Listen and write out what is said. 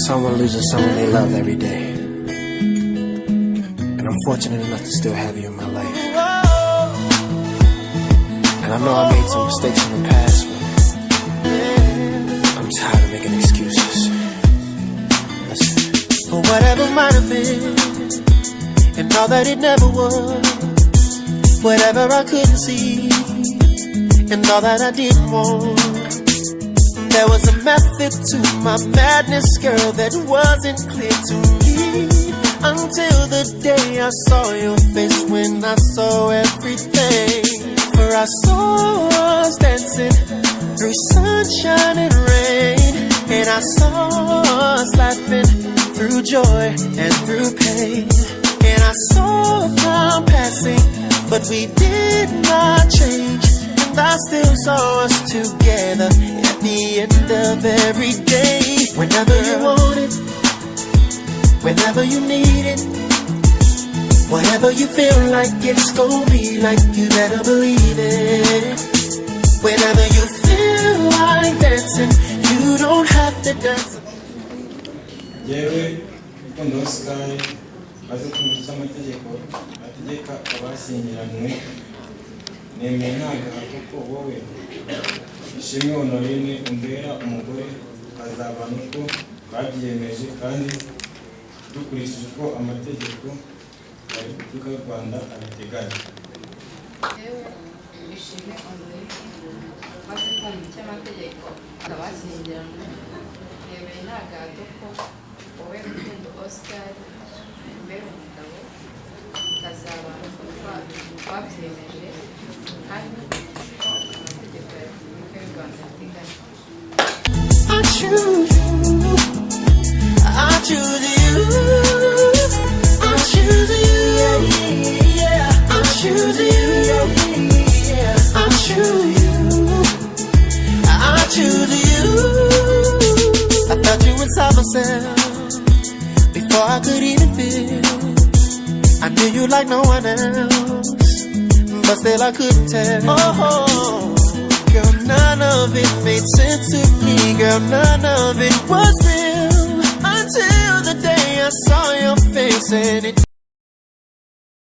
Someone loses someone they love every day. And I'm fortunate enough to still have you in my life. And I know I made some mistakes in the past, but I'm tired of making excuses. Listen. For whatever might have been, and all that it never was. Whatever I couldn't see, and all that I didn't want. There was a method to my madness, girl, that wasn't clear to me until the day I saw your face, when I saw everything. For I saw us dancing through sunshine and rain, and I saw us laughing through joy and through pain. And I saw time passing, but we did not change. And I still saw us together at the end of every day. Whenever you want it, whenever you need it, whatever you feel like it's gonna be like, you better believe it. Whenever you feel like dancing, you don't have to dance. yewe urukundo rusigaye maze kumva icyo amategeko ategeka abashyingiranywe, nemeye ntagahato ko wowe Ishimwe Honorine umbera umugore, azabana uko babyiyemeje kandi dukurikije uko amategeko ya Repubulika y'u Rwanda abiteganya. Yewe Ishimwe Honorine maze kumva icyo amategeko abashyingiranywe, nemeye ntagahato ko wowe Rukundo Oscar umbera umugabo, ukazabana uko twabyiyemeje kandi uko amategeko ya Repubulika y'u Rwanda abiteganya. I choose you, I choose you, I choose you, yeah. I choose you, yeah. I choose you, I choose you. I felt you inside myself before I could even feel. I knew you like no one else, but still I couldn't tell. Oh, girl, none of it made sense to me. Girl, none of it was real until the day I saw your face, and it